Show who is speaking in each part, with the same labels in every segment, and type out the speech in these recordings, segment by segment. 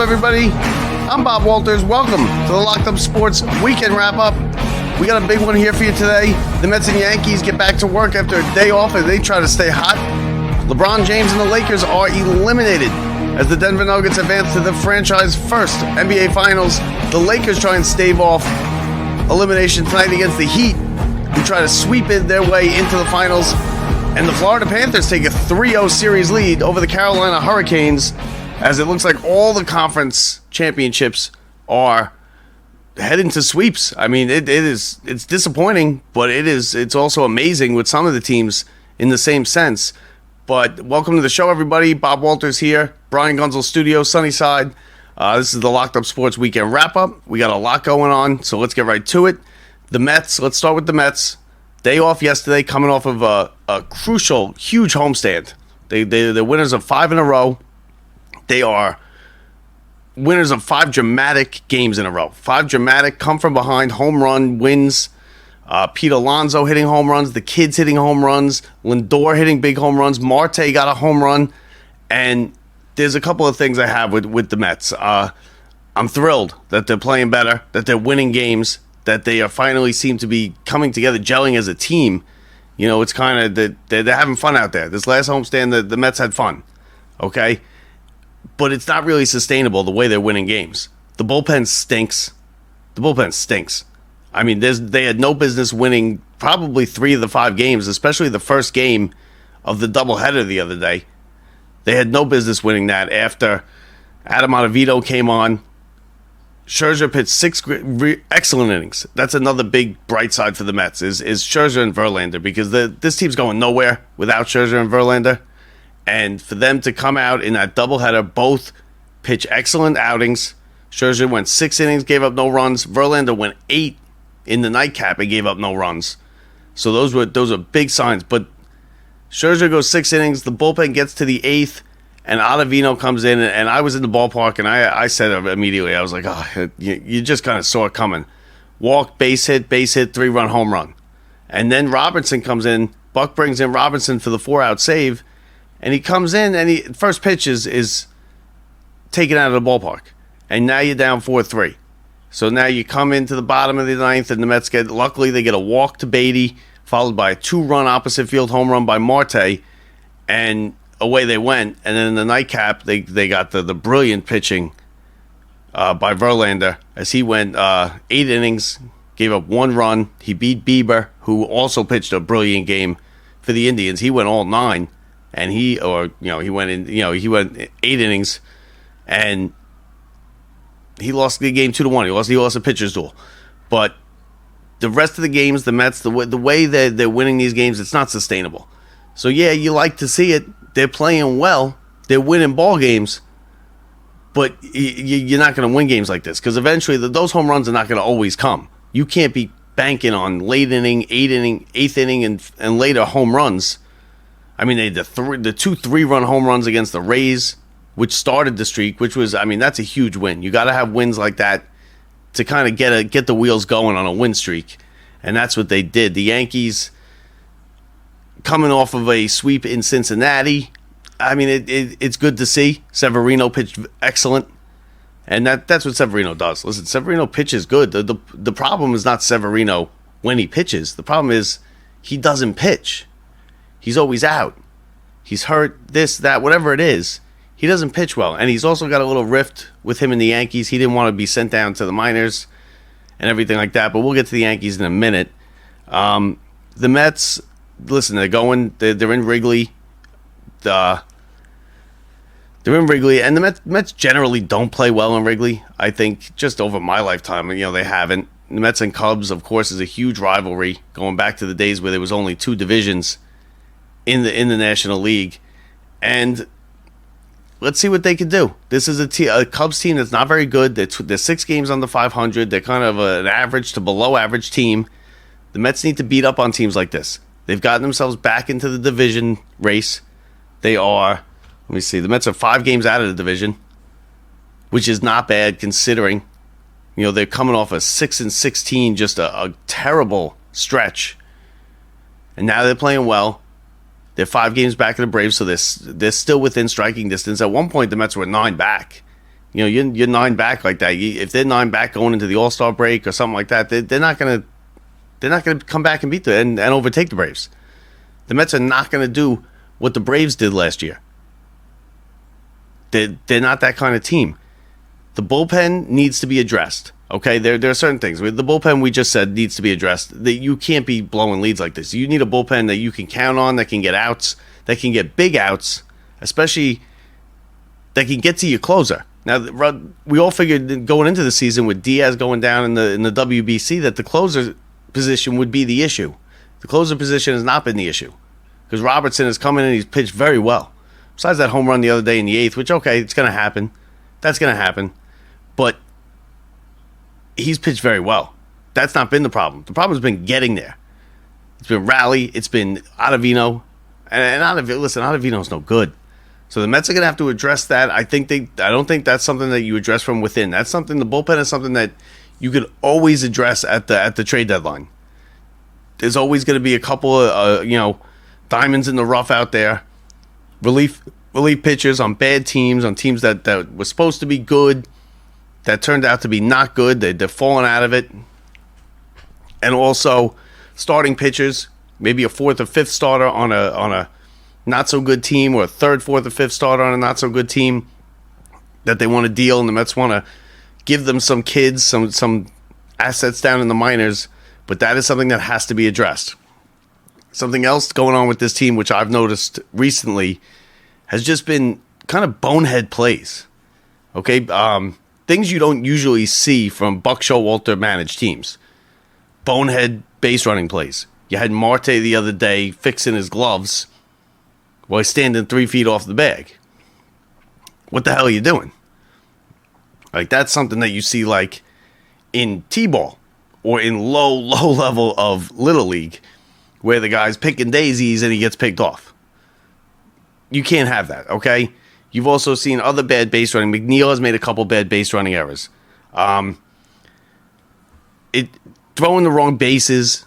Speaker 1: everybody? I'm Bob Walters. Welcome to the Locked Up Sports Weekend Wrap-Up. We got a big one here for you today. The Mets and Yankees get back to work after a day off as they try to stay hot. LeBron James and the Lakers are eliminated as the Denver Nuggets advance to the franchise first NBA Finals. The Lakers try and stave off elimination tonight against the Heat, who try to sweep in their way into the finals. And the Florida Panthers take a 3-0 series lead over the Carolina Hurricanes, as it looks like all the conference championships are heading to sweeps. I mean, it's disappointing, but it's also amazing with some of the teams in the same sense. But welcome to the show, everybody. Bob Walters here, Brian Gunzel Studio, Sunnyside. This is the Locked Up Sports Weekend Wrap-Up. We got a lot going on, so let's get right to it. The Mets, let's start with the Mets. Day off yesterday, coming off of a crucial, huge homestand. They're winners of 5 in a row. They are winners of 5 dramatic games in a row. 5 dramatic, come from behind, home run wins. Pete Alonso hitting home runs, the kids hitting home runs, Lindor hitting big home runs, Marte got a home run, and there's a couple of things I have with the Mets. I'm thrilled that they're playing better, that they're winning games, that they are finally seem to be coming together, gelling as a team. You know, it's kind of, they're having fun out there. This last homestand, the Mets had fun, okay? But it's not really sustainable the way they're winning games. The bullpen stinks. I mean, they had no business winning probably 3 of the 5 games, especially the first game of the doubleheader the other day. They had no business winning that after Adam Ottavino came on. Scherzer pitched 6 excellent innings. That's another big bright side for the Mets is Scherzer and Verlander, because this team's going nowhere without Scherzer and Verlander. And for them to come out in that doubleheader, both pitch excellent outings. Scherzer went 6 innings, gave up no runs. Verlander went 8 in the nightcap and gave up no runs. So those are big signs. But Scherzer goes 6 innings. The bullpen gets to the 8th, and Ottavino comes in. And I was in the ballpark, and I said immediately, I was like, oh, you just kind of saw it coming. Walk, base hit, 3-run home run. And then Robinson comes in. Buck brings in Robinson for the 4-out save. And he comes in, and first pitch is taken out of the ballpark. And now you're down 4-3. So now you come into the bottom of the 9th, and the Mets luckily they get a walk to Beatty, followed by a 2-run opposite field home run by Marte, and away they went. And then in the nightcap, they got the brilliant pitching by Verlander, as he went 8 innings, gave up 1 run. He beat Bieber, who also pitched a brilliant game for the Indians. He went all 9. And he went 8 innings, and he lost the game 2-1. He lost a pitcher's duel. But the rest of the games, the Mets, the way they're winning these games, it's not sustainable. So yeah, you like to see it. They're playing well. They're winning ball games. But you're not going to win games like this, because eventually those home runs are not going to always come. You can't be banking on late inning, 8th inning, and later home runs. I mean, they had the 2 3-run home runs against the Rays, which started the streak, which was, I mean, that's a huge win. You got to have wins like that to kind of get the wheels going on a win streak, and that's what they did. The Yankees, coming off of a sweep in Cincinnati, I mean, it's good to see. Severino pitched excellent, and that's what Severino does. Listen, Severino pitches good. The problem is not Severino when he pitches. The problem is he doesn't pitch. He's always out. He's hurt, this, that, whatever it is. He doesn't pitch well. And he's also got a little rift with him and the Yankees. He didn't want to be sent down to the minors and everything like that. But we'll get to the Yankees in a minute. The Mets, listen, they're in Wrigley. They're in Wrigley. And the Mets generally don't play well in Wrigley. I think just over my lifetime, they haven't. The Mets and Cubs, of course, is a huge rivalry, going back to the days where there was only 2 divisions in the National League. And let's see what they can do. This is a Cubs team that's not very good. They're 6 games under 500. They're kind of an average to below average team. The Mets need to beat up on teams like this. They've gotten themselves back into the division race. They are, let me see, the Mets are 5 games out of the division, which is not bad considering, they're coming off a 6-16, just a terrible stretch. And now they're playing well. They're 5 games back of the Braves, so they're still within striking distance. At one point, the Mets were 9 back. you're 9 back like that. If they're 9 back going into the All-Star break or something like that, they're not gonna come back and beat them and overtake the Braves. The Mets are not gonna do what the Braves did last year. They're not that kind of team. The bullpen needs to be addressed. Okay, there are certain things. The bullpen, we just said, needs to be addressed. That you can't be blowing leads like this. You need a bullpen that you can count on, that can get outs, that can get big outs, especially that can get to your closer. Now, we all figured going into the season with Diaz going down in the WBC that the closer position would be the issue. The closer position has not been the issue because Robertson has come in and he's pitched very well. Besides that home run the other day in the 8th, which, okay, it's going to happen. That's going to happen. But he's pitched very well. That's not been the problem. The problem has been getting there. It's been Raleigh. It's been Ottavino. And Ottavino's no good. So the Mets are going to have to address that. I don't think that's something that you address from within. That's something, the bullpen is something that you could always address at the trade deadline. There's always going to be a couple of, diamonds in the rough out there. Relief pitchers on bad teams, on teams that were supposed to be good, that turned out to be not good. They're falling out of it. And also starting pitchers, maybe a 4th or 5th starter on a not so good team, or a 3rd, 4th, or 5th starter on a not so good team that they want to deal, and the Mets want to give them some kids, some assets down in the minors. But that is something that has to be addressed. Something else going on with this team, which I've noticed recently, has just been kind of bonehead plays. Okay, things you don't usually see from Buck Showalter managed teams. Bonehead base running plays. You had Marte the other day fixing his gloves while he's standing 3 feet off the bag. What the hell are you doing? Like, that's something that you see like in T-ball or in low level of Little League, where the guy's picking daisies and he gets picked off. You can't have that, okay? You've also seen other bad base running. McNeil has made a couple bad base running errors. Throwing the wrong bases,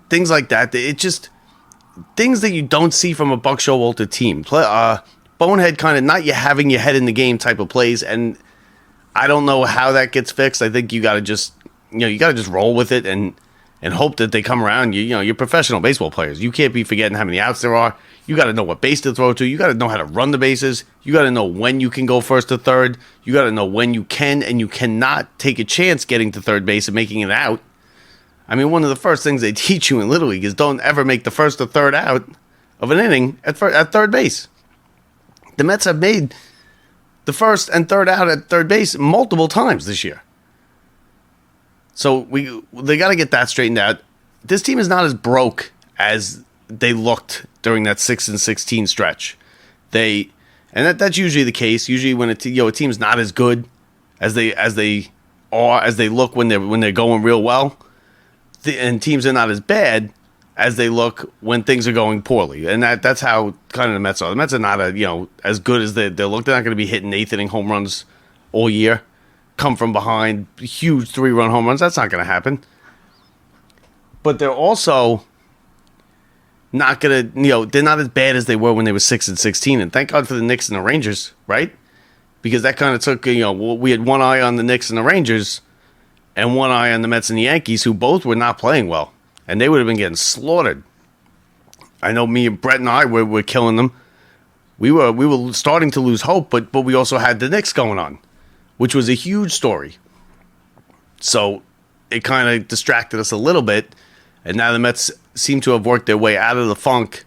Speaker 1: things like that. It just things that you don't see from a Buck Showalter team. Bonehead kind of not you having your head in the game type of plays, and I don't know how that gets fixed. I think you got to just roll with it and hope that they come around. You're professional baseball players. You can't be forgetting how many outs there are. You got to know what base to throw to. You got to know how to run the bases. You got to know when you can go first to third. You got to know when you can and you cannot take a chance getting to third base and making it out. I mean, one of the first things they teach you in Little League is don't ever make the first or third out of an inning at third base. The Mets have made the first and third out at third base multiple times this year. So they got to get that straightened out. This team is not as broke as they looked during that 6-16 stretch. That's usually the case. Usually when a team's not as good as they look when they're going real well, and teams are not as bad as they look when things are going poorly. And that's how kind of the Mets are. The Mets are not as good as they look. They're not going to be hitting 8th inning home runs all year. Come from behind, huge 3-run home runs. That's not going to happen. But they're also not going to, they're not as bad as they were when they were 6-16. And thank God for the Knicks and the Rangers, right? Because that kind of took, we had one eye on the Knicks and the Rangers and one eye on the Mets and the Yankees, who both were not playing well. And they would have been getting slaughtered. I know me and Brett and I were killing them. We were starting to lose hope, but we also had the Knicks going on, which was a huge story. So it kind of distracted us a little bit. And now the Mets seem to have worked their way out of the funk.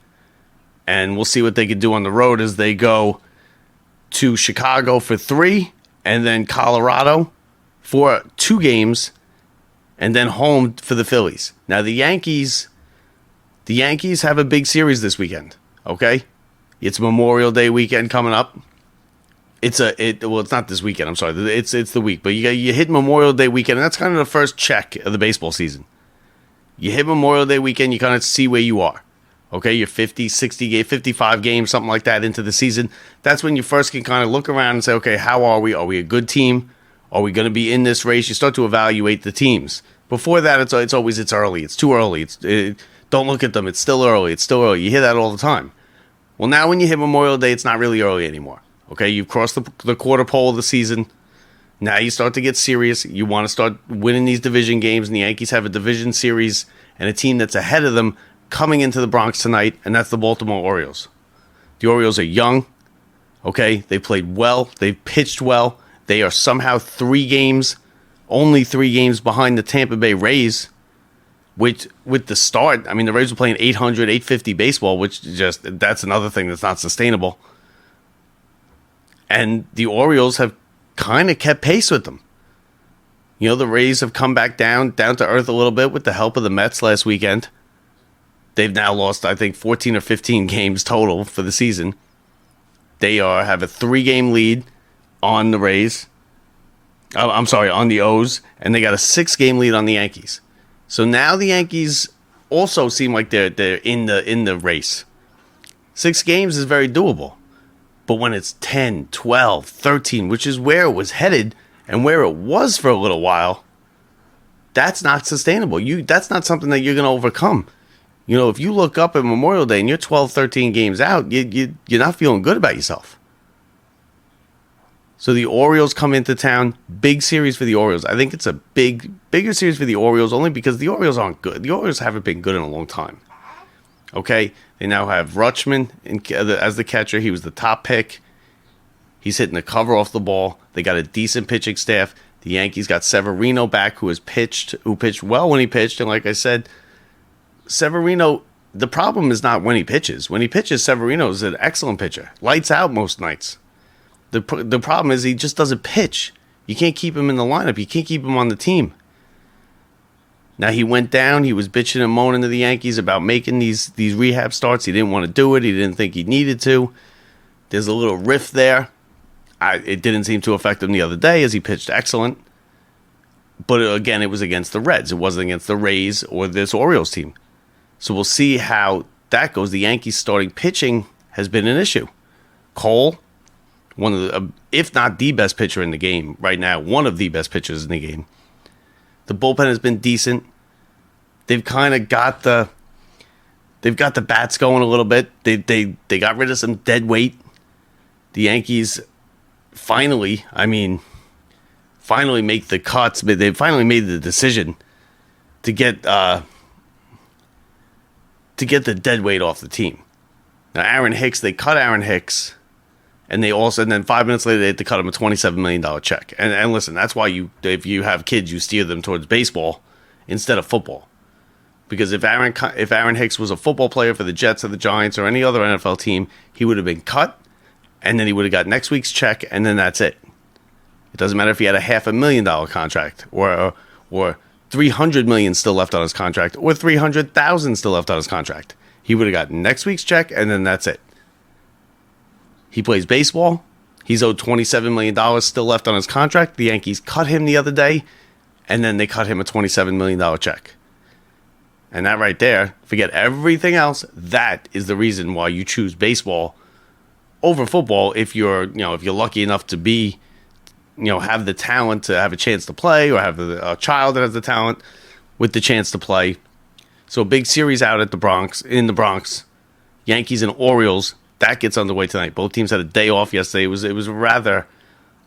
Speaker 1: And we'll see what they can do on the road as they go to Chicago for 3, and then Colorado for 2 games, and then home for the Phillies. Now the Yankees have a big series this weekend, okay? It's Memorial Day weekend coming up. It's not this weekend. I'm sorry. It's the week, but you hit Memorial Day weekend, and that's kind of the first check of the baseball season. You hit Memorial Day weekend, you kind of see where you are. Okay, you're 50, 60, 55 games, something like that into the season. That's when you first can kind of look around and say, okay, how are we? Are we a good team? Are we going to be in this race? You start to evaluate the teams. Before that, it's early. It's too early. Don't look at them. It's still early. You hear that all the time. Well, now when you hit Memorial Day, it's not really early anymore. Okay, you've crossed the quarter pole of the season. Now you start to get serious. You want to start winning these division games, and the Yankees have a division series and a team that's ahead of them coming into the Bronx tonight, and that's the Baltimore Orioles. The Orioles are young, okay? They played well. They've pitched well. They are somehow only 3 games behind the Tampa Bay Rays, which with the start, I mean, the Rays were playing 800, 850 baseball, which that's another thing that's not sustainable. And the Orioles have kind of kept pace with them. You know, the Rays have come back down to earth a little bit with the help of the Mets last weekend. They've now lost, I think, 14 or 15 games total for the season. They have a 3-game lead on the Rays. On the O's, and they got a 6-game lead on the Yankees. So now the Yankees also seem like they're in the race. 6 games is very doable. But when it's 10, 12, 13, which is where it was headed and where it was for a little while, that's not sustainable. That's not something that you're going to overcome. You know, if you look up at Memorial Day and you're 12, 13 games out, you're not feeling good about yourself. So the Orioles come into town. Big series for the Orioles. I think it's a bigger series for the Orioles only because the Orioles aren't good. The Orioles haven't been good in a long time. Okay? They now have Rutschman as the catcher. He was the top pick. He's hitting the cover off the ball. They got a decent pitching staff. The Yankees got Severino back, who pitched well when he pitched. And like I said, Severino, the problem is not when he pitches. When he pitches, Severino is an excellent pitcher. Lights out most nights. The problem is he just doesn't pitch. You can't keep him in the lineup. You can't keep him on the team. Now, he went down. He was bitching and moaning to the Yankees about making these rehab starts. He didn't want to do it. He didn't think he needed to. There's a little rift there. It didn't seem to affect him the other day as he pitched excellent. But again, it was against the Reds. It wasn't against the Rays or this Orioles team. So we'll see how that goes. The Yankees starting pitching has been an issue. Cole, one of the, if not the best pitcher in the game right now, one of the best pitchers in the game. The bullpen has been decent. They've kind of got the bats going a little bit. They got rid of some dead weight. The Yankees finally make the cuts, but they finally made the decision to get the dead weight off the team. Now they cut Aaron Hicks. And then 5 minutes later, they had to cut him a $27 million check. And listen, that's why if you have kids, you steer them towards baseball instead of football. Because if Aaron Hicks was a football player for the Jets or the Giants or any other NFL team, he would have been cut, and then he would have got next week's check, and then that's it. It doesn't matter if he had a $500,000 contract or $300 million still left on his contract or $300,000 still left on his contract. He would have got next week's check, and then that's it. He plays baseball. He's owed $27 million still left on his contract. The Yankees cut him the other day, and then they cut him a $27 million check. And that right there, forget everything else, that is the reason why you choose baseball over football if you're lucky enough to be, have the talent to have a chance to play or have a child that has the talent with the chance to play. So a big series out in the Bronx. Yankees and Orioles. That gets underway tonight. Both teams had a day off yesterday. It was a rather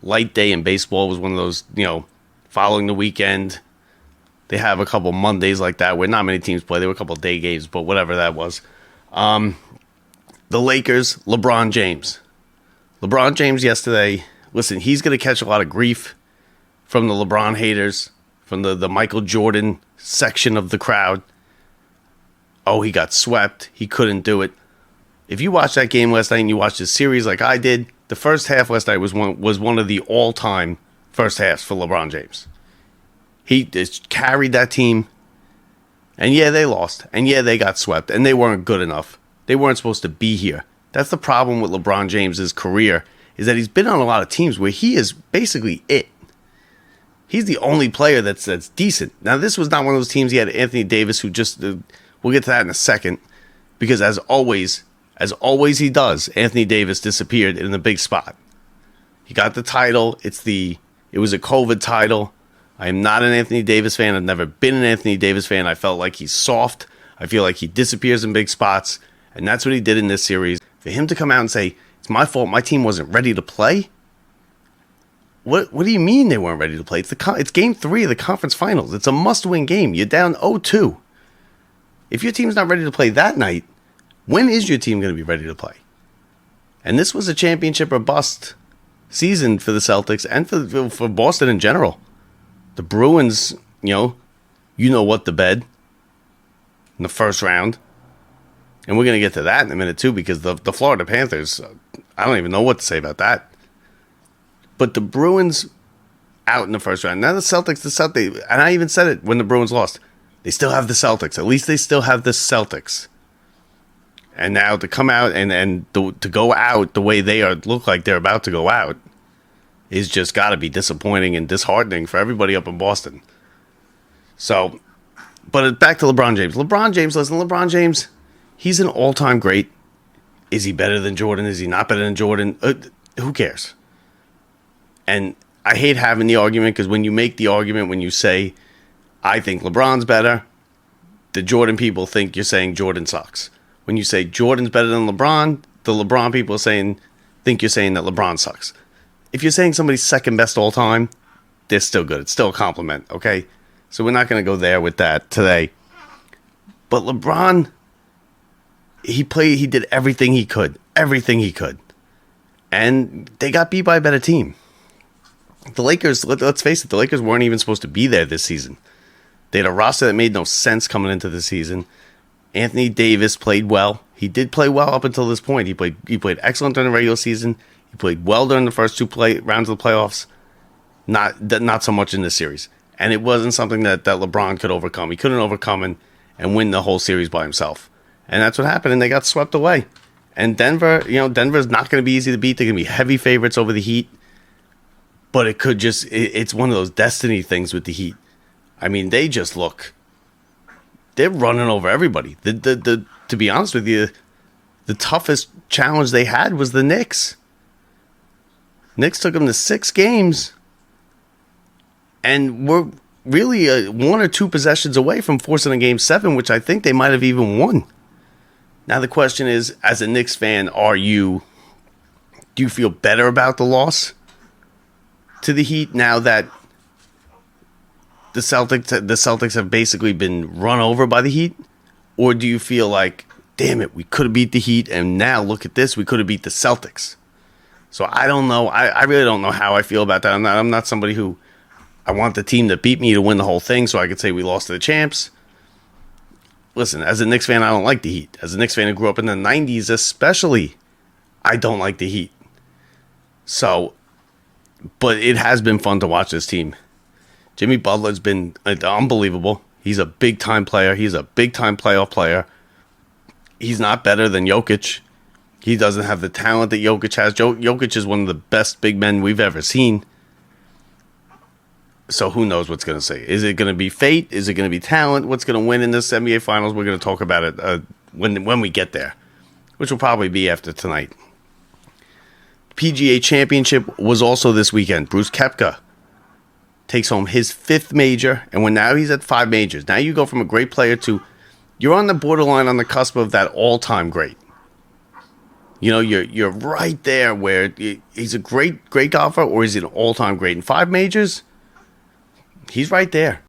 Speaker 1: light day in baseball. It was one of those, following the weekend. They have a couple Mondays like that where not many teams play. There were a couple day games, but whatever that was. The Lakers, LeBron James. LeBron James yesterday, listen, he's going to catch a lot of grief from the LeBron haters, from the Michael Jordan section of the crowd. Oh, he got swept. He couldn't do it. If you watched that game last night and you watched the series like I did, the first half last night was one of the all-time first halves for LeBron James. He just carried that team, and yeah, they lost, and yeah, they got swept, and they weren't good enough. They weren't supposed to be here. That's the problem with LeBron James's career, is that he's been on a lot of teams where he is basically it. He's the only player that's decent. Now, this was not one of those teams. He had Anthony Davis, who just we'll get to that in a second, because as always he does, Anthony Davis disappeared in the big spot. He got the title. It was a COVID title. I am not an Anthony Davis fan. I've never been an Anthony Davis fan. I felt like he's soft. I feel like he disappears in big spots. And that's what he did in this series. For him to come out and say, it's my fault, my team wasn't ready to play. What do you mean they weren't ready to play? It's game 3 of the conference finals. It's a must-win game. You're down 0-2. If your team's not ready to play that night, when is your team going to be ready to play? And this was a championship or bust season for the Celtics and for Boston in general. The Bruins, you know what, the bed in the first round. And we're going to get to that in a minute too, because the Florida Panthers, I don't even know what to say about that. But the Bruins out in the first round. Now the Celtics, and I even said it when the Bruins lost. They still have the Celtics. At least they still have the Celtics. And now to come out and to go out the way they look like they're about to go out is just got to be disappointing and disheartening for everybody up in Boston. So, but back to LeBron James. LeBron James, he's an all-time great. Is he better than Jordan? Is he not better than Jordan? Who cares? And I hate having the argument, because when you make the argument, when you say, I think LeBron's better, the Jordan people think you're saying Jordan sucks. When you say Jordan's better than LeBron, the LeBron people think you're saying that LeBron sucks. If you're saying somebody's second best all time, they're still good. It's still a compliment, okay? So we're not going to go there with that today. But LeBron, he did everything he could. And they got beat by a better team. The Lakers, let's face it, the Lakers weren't even supposed to be there this season. They had a roster that made no sense coming into the season. Anthony Davis played well. He did play well up until this point. He played excellent during the regular season. He played well during the first 2 rounds of the playoffs. Not so much in this series. And it wasn't something that LeBron could overcome. He couldn't overcome and win the whole series by himself. And that's what happened, and they got swept away. And Denver's not going to be easy to beat. They're going to be heavy favorites over the Heat. But it's one of those destiny things with the Heat. I mean, they're running over everybody. To be honest with you, the toughest challenge they had was the Knicks. Knicks took them to 6 games, and we're really 1 or 2 possessions away from forcing a game 7, which I think they might have even won. Now the question is, as a Knicks fan, do you feel better about the loss to the Heat now that the Celtics have basically been run over by the Heat? Or do you feel like, damn it, we could have beat the Heat, and now look at this, we could have beat the Celtics? So I don't know. I really don't know how I feel about that. I'm not somebody who, I want the team that beat me to win the whole thing so I could say we lost to the champs. Listen, as a Knicks fan, I don't like the Heat. As a Knicks fan who grew up in the 90s especially, I don't like the Heat. So, but it has been fun to watch this team. Jimmy Butler's been unbelievable. He's a big-time player. He's a big-time playoff player. He's not better than Jokic. He doesn't have the talent that Jokic has. Jokic is one of the best big men we've ever seen. So who knows what's going to say? Is it going to be fate? Is it going to be talent? What's going to win in this NBA Finals? We're going to talk about it when we get there, which will probably be after tonight. PGA Championship was also this weekend. Bruce Koepka takes home his 5th major, and now he's at 5 majors. Now you go from a great player to, you're on the borderline, on the cusp of that all-time great. You're right there where he's a great golfer, or is he an all-time great? In 5 majors, he's right there.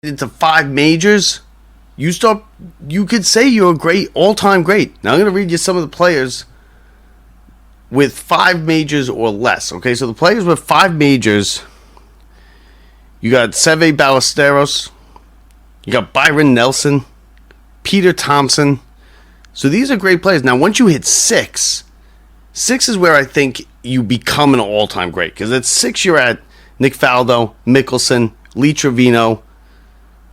Speaker 1: Into 5 majors, you could say you're a great, all-time great. Now I'm going to read you some of the players with 5 majors or less. Okay, so the players with 5 majors, you got Seve Ballesteros, you got Byron Nelson, Peter Thompson. So these are great players. Now, once you hit 6 is where I think you become an all-time great. Because at 6, you're at Nick Faldo, Mickelson, Lee Trevino,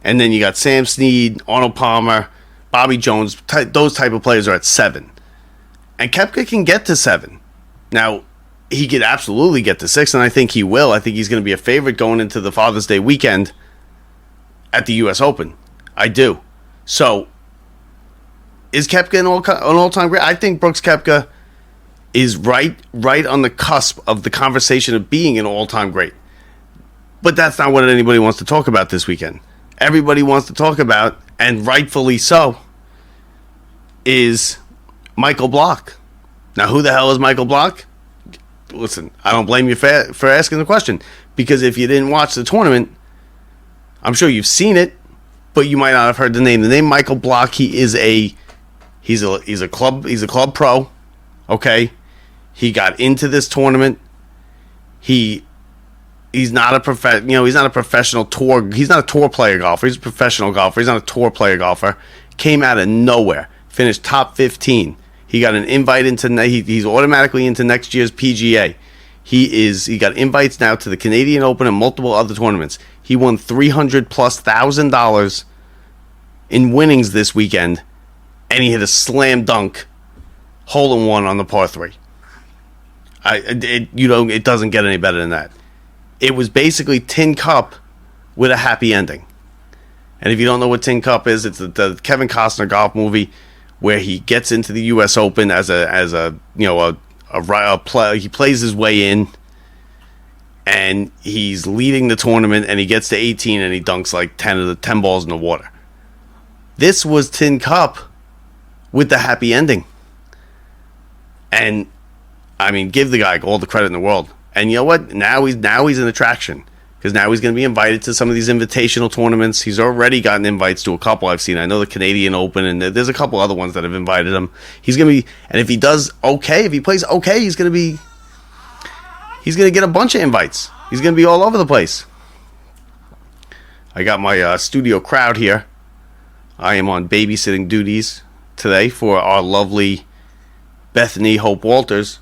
Speaker 1: and then you got Sam Snead, Arnold Palmer, Bobby Jones. Those type of players are at 7. And Koepka can get to 7. Now, he could absolutely get to 6, and I think he will. I think he's going to be a favorite going into the Father's Day weekend at the U.S. Open. I do. So, is Koepka an all-time great? I think Brooks Koepka is right on the cusp of the conversation of being an all-time great. But that's not what anybody wants to talk about this weekend. Everybody wants to talk about, and rightfully so, is Michael Block. Now, who the hell is Michael Block? listen, I don't blame you for asking the question, because if you didn't watch the tournament, I'm sure you've seen it, but you might not have heard the name. The name Michael Block. He's a club pro. Okay, he got into this tournament. He's not a he's not a professional tour. He's not a tour player golfer. He's a professional golfer. He's not a tour player golfer. Came out of nowhere. Finished top 15. He got an invite into. He's automatically into next year's PGA. He got invites now to the Canadian Open and multiple other tournaments. He won $300,000+ in winnings this weekend, and he hit a slam dunk hole-in-one on the par 3. It doesn't get any better than that. It was basically Tin Cup with a happy ending. And if you don't know what Tin Cup is, it's the Kevin Costner golf movie where he gets into the U.S. Open as a play. He plays his way in, and he's leading the tournament, and he gets to 18 and he dunks like 10 balls in the water. This was Tin Cup with the happy ending. And I mean, give the guy all the credit in the world. And you know what? Now he's an attraction, because now he's going to be invited to some of these invitational tournaments. He's already gotten invites to a couple I've seen. I know the Canadian Open, and there's a couple other ones that have invited him. He's going to be, and if he does okay, if he plays okay, he's going to get a bunch of invites. He's going to be all over the place. I got my studio crowd here. I am on babysitting duties today for our lovely Bethany Hope Walters,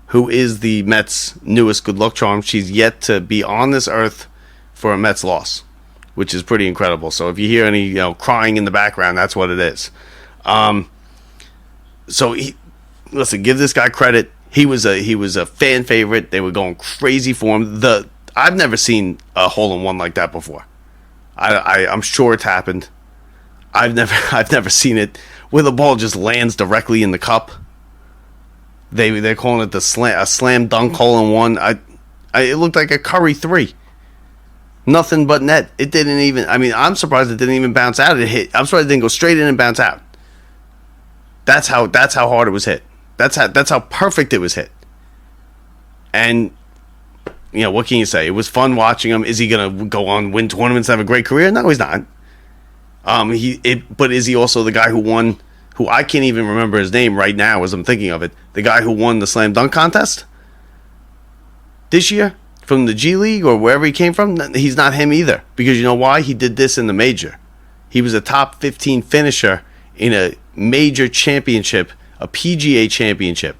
Speaker 1: who is the Mets' newest good luck charm. She's yet to be on this earth for a Mets loss, which is pretty incredible. So if you hear any crying in the background, that's what it is. Listen, give this guy credit. He was a fan favorite. They were going crazy for him. I've never seen a hole-in-one like that before. I'm sure it's happened. I've never seen it where the ball just lands directly in the cup. They're calling it a slam dunk hole-in-one. It looked like a Curry 3. Nothing but net. It didn't even. I mean, I'm surprised it didn't even bounce out. It hit. I'm surprised it didn't go straight in and bounce out. That's how hard it was hit. That's how perfect it was hit. And what can you say? It was fun watching him. Is he gonna go on win tournaments and have a great career? No, he's not. But is he also the guy who won? Who I can't even remember his name right now as I'm thinking of it. The guy who won the slam dunk contest this year from the G League or wherever he came from. He's not him either, because you know why? He did this in the major. He was a top 15 finisher in a major championship, a PGA Championship.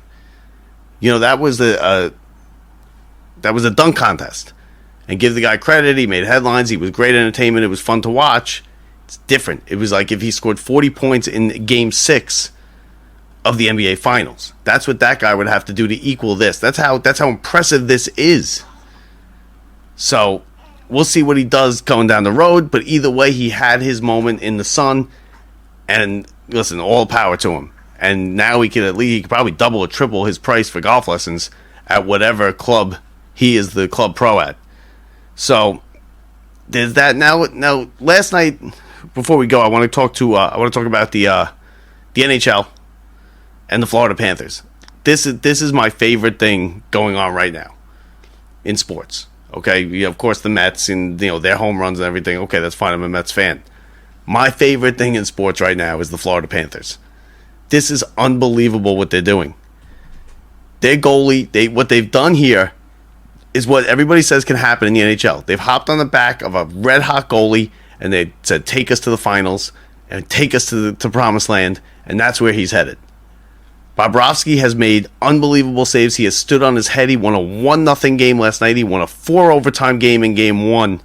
Speaker 1: That was a dunk contest. And give the guy credit. He made headlines. He was great entertainment. It was fun to watch. It's different. It was like if he scored 40 points in Game 6 of the NBA Finals. That's what that guy would have to do to equal this. That's how impressive this is. So we'll see what he does going down the road. But either way, he had his moment in the sun. And listen, all power to him. And now he could probably double or triple his price for golf lessons at whatever club he is the club pro at. So there's that. Now last night, before we go, I want to talk about the NHL and the Florida Panthers. This is my favorite thing going on right now in sports. Okay, of course the Mets and their home runs and everything. Okay, that's fine. I'm a Mets fan. My favorite thing in sports right now is the Florida Panthers. This is unbelievable what they're doing. Their goalie, what they've done here is what everybody says can happen in the NHL. They've hopped on the back of a red-hot goalie, and they said, take us to the finals and take us to promised land, and that's where he's headed. Bobrovsky has made unbelievable saves. He has stood on his head. He won a 1-0 game last night. He won a 4-overtime game in Game 1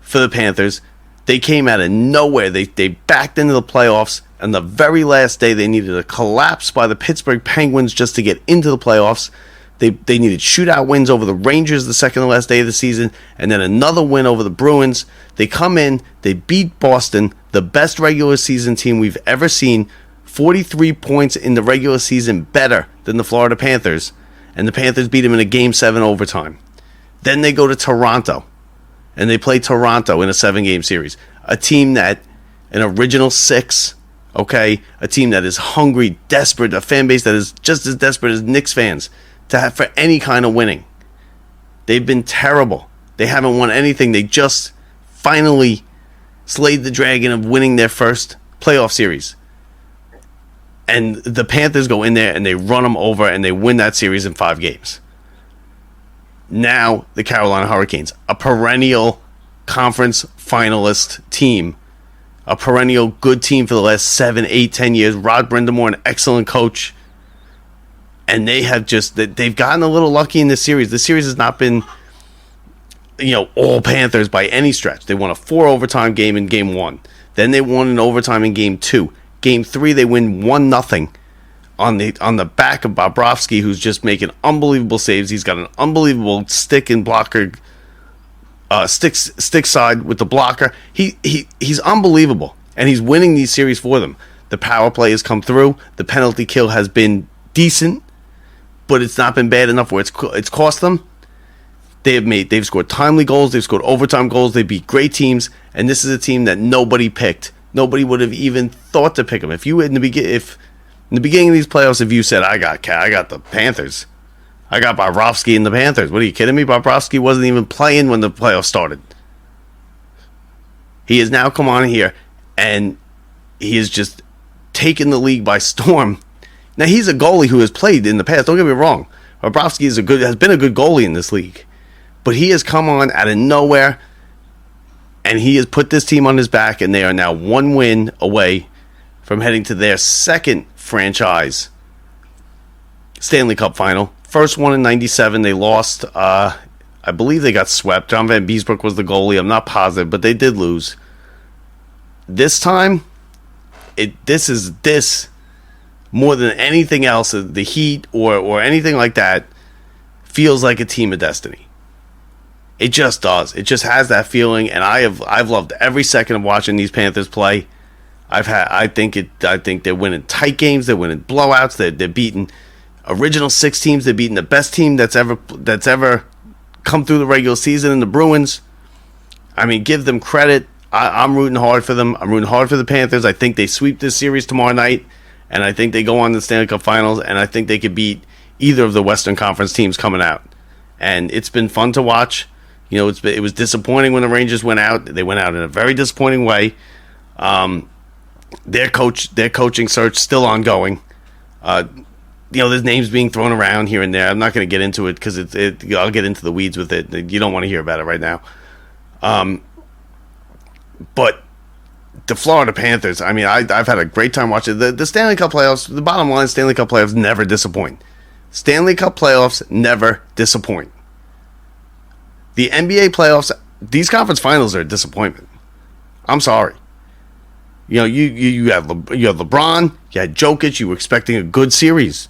Speaker 1: for the Panthers. They came out of nowhere. They backed into the playoffs, and the very last day they needed a collapse by the Pittsburgh Penguins just to get into the playoffs. They needed shootout wins over the Rangers the second to last day of the season, and then another win over the Bruins. They come in, they beat Boston, the best regular season team we've ever seen, 43 points in the regular season better than the Florida Panthers, and the Panthers beat them in a Game 7 overtime. Then they go to Toronto, and they play Toronto in a 7-game series. A team that, an original 6, okay, a team that is hungry, desperate, a fan base that is just as desperate as Knicks fans for any kind of winning. They've been terrible. They haven't won anything. They just finally slayed the dragon of winning their first playoff series. And the Panthers go in there and they run them over and they win that series in 5 games. Now the Carolina Hurricanes, a perennial conference finalist team, a perennial good team for the last 7, 8, 10 years. Rod Brindamore, an excellent coach. And they've gotten a little lucky in this series. This series has not been, all Panthers by any stretch. They won a 4 overtime game in game 1. Then they won an overtime in game 2. Game 3, they win 1-0 on the back of Bobrovsky, who's just making unbelievable saves. He's got an unbelievable stick and blocker, stick side with the blocker. He's unbelievable, and he's winning these series for them. The power play has come through. The penalty kill has been but it's not been bad enough where it's cost them. They've scored timely goals, they've scored overtime goals, they beat great teams, and this is a team that nobody picked. Nobody would have even thought to pick them. If in the beginning of these playoffs, if you said I got the Panthers, I got Bobrovsky and the Panthers. What are you kidding me? Bobrovsky wasn't even playing when the playoffs started. He has now come on here and he has just taken the league by storm. Now, he's a goalie who has played in the past. Don't get me wrong. Bobrovsky has been a good goalie in this league. But he has come on out of nowhere, and he has put this team on his back, and they are now 1 win away from heading to their second franchise Stanley Cup final. First one in 97. They lost. I believe they got swept. John Van Beesbrook was the goalie. I'm not positive, but they did lose. This time, this more than anything else, the Heat or anything like that, feels like a team of destiny. It just does. It just has that feeling, and I've loved every second of watching these Panthers play. I think they're winning tight games, they're winning blowouts, they're beating original 6 teams, they're beating the best team that's ever come through the regular season in the Bruins. I mean, give them credit. I'm rooting hard for them. I'm rooting hard for the Panthers. I think they sweep this series tomorrow night. And I think they go on to the Stanley Cup Finals, and I think they could beat either of the Western Conference teams coming out. And it's been fun to watch. It was disappointing when the Rangers went out. They went out in a very disappointing way. Their coaching search still ongoing. There's names being thrown around here and there. I'm not going to get into it because I'll get into the weeds with it. You don't want to hear about it right now. But the Florida Panthers, I mean, I've had a great time watching the Stanley Cup playoffs. The bottom line, Stanley Cup playoffs never disappoint. Stanley Cup playoffs never disappoint. The NBA playoffs, these conference finals are a disappointment. I'm sorry. You have LeBron, you had Jokic, you were expecting a good series.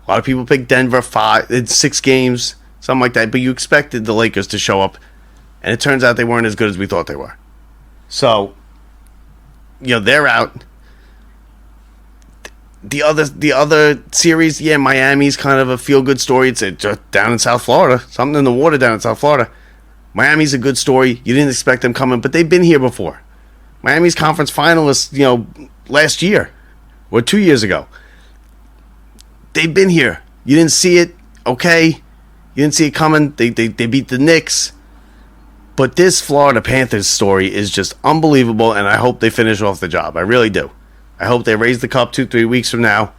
Speaker 1: A lot of people picked Denver 6 games, something like that, but you expected the Lakers to show up, and it turns out they weren't as good as we thought they were. So, they're out. The other series, Miami's kind of a feel-good story. It's just down in South Florida. Something in the water down in South Florida. Miami's a good story. You didn't expect them coming, but they've been here before. Miami's conference finalists, last year or 2 years ago. They've been here. You didn't see it, okay. You didn't see it coming. They beat the Knicks. But this Florida Panthers story is just unbelievable, and I hope they finish off the job. I really do. I hope they raise the cup 2-3 weeks from now,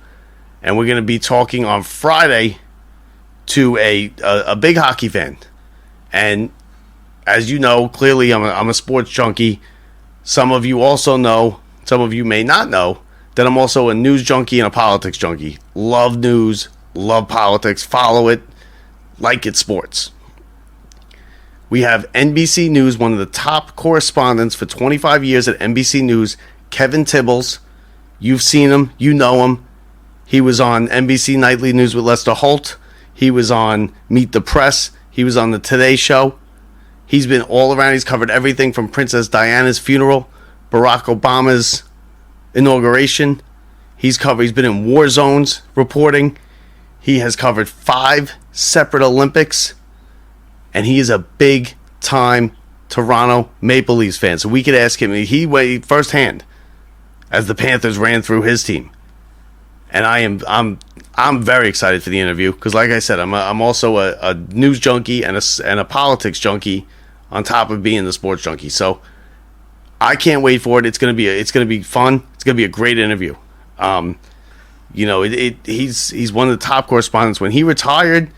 Speaker 1: and we're going to be talking on Friday to a big hockey fan. And as you know, clearly I'm a sports junkie. Some of you also know, some of you may not know, that I'm also a news junkie and a politics junkie. Love news, love politics, follow it, like it's sports. We have NBC News, one of the top correspondents for 25 years at NBC News, Kevin Tibbles. You've seen him. You know him. He was on NBC Nightly News with Lester Holt. He was on Meet the Press. He was on the Today Show. He's been all around. He's covered everything from Princess Diana's funeral, Barack Obama's inauguration. He's been in war zones reporting. He has covered 5 separate Olympics. And he is a big-time Toronto Maple Leafs fan. So we could ask him. He weighed firsthand as the Panthers ran through his team. And I I'm very excited for the interview because, like I said, I'm also a news junkie and a politics junkie on top of being the sports junkie. So I can't wait for it. It's gonna be fun. It's gonna be a great interview. He's one of the top correspondents. When he retired,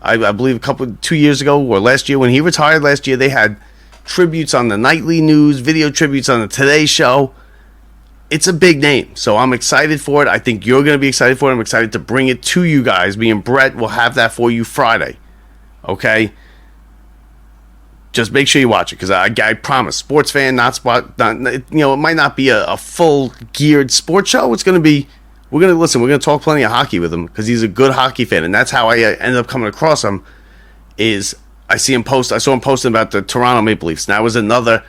Speaker 1: I believe 2 years ago or last year, when he retired last year, they had tributes on the nightly news, video tributes on the Today Show. It's a big name, so I'm excited for it. I think you're going to be excited for it. I'm excited to bring it to you guys. Me and Brett will have that for you Friday. Okay? Just make sure you watch it, because I promise, sports fan, it might not be a full geared sports show. It's going to be, we're going to talk plenty of hockey with him, because he's a good hockey fan, and that's how I ended up coming across him. Is I saw him posting about the Toronto Maple Leafs. And that was another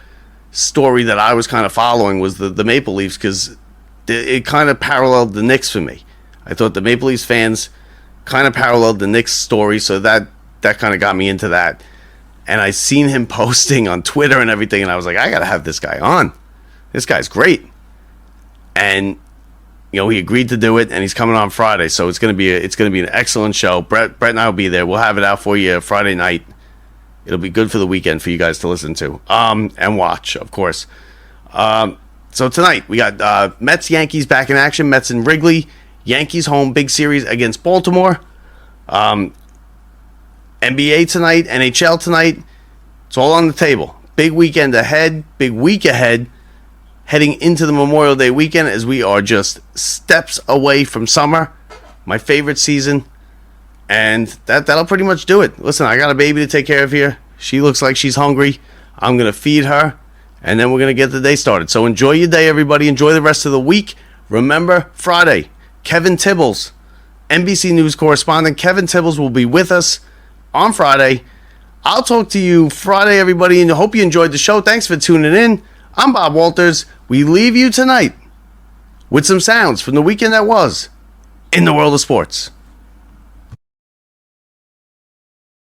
Speaker 1: story that I was kind of following, was the Maple Leafs, because it kind of paralleled the Knicks for me. I thought the Maple Leafs fans kind of paralleled the Knicks story, so that kind of got me into that. And I seen him posting on Twitter and everything, and I was like, I gotta have this guy on. This guy's great. And he agreed to do it, and he's coming on Friday, so it's gonna be an excellent show. Brett and I will be there. We'll have it out for you Friday night. It'll be good for the weekend for you guys to listen to and watch, of course. So tonight we got Mets Yankees back in action. Mets in Wrigley. Yankees home, big series against Baltimore. NBA tonight, NHL tonight. It's all on the table. Big weekend ahead. Big week ahead. Heading into the Memorial Day weekend, as we are just steps away from summer, my favorite season. And that'll pretty much do it. Listen, I got a baby to take care of here. She looks like she's hungry. I'm going to feed her, and then we're going to get the day started. So enjoy your day, everybody. Enjoy the rest of the week. Remember, Friday, Kevin Tibbles, NBC News correspondent Kevin Tibbles, will be with us on Friday. I'll talk to you Friday, everybody, and I hope you enjoyed the show. Thanks for tuning in. I'm Bob Walters. We leave you tonight with some sounds from the weekend that was in the world of sports.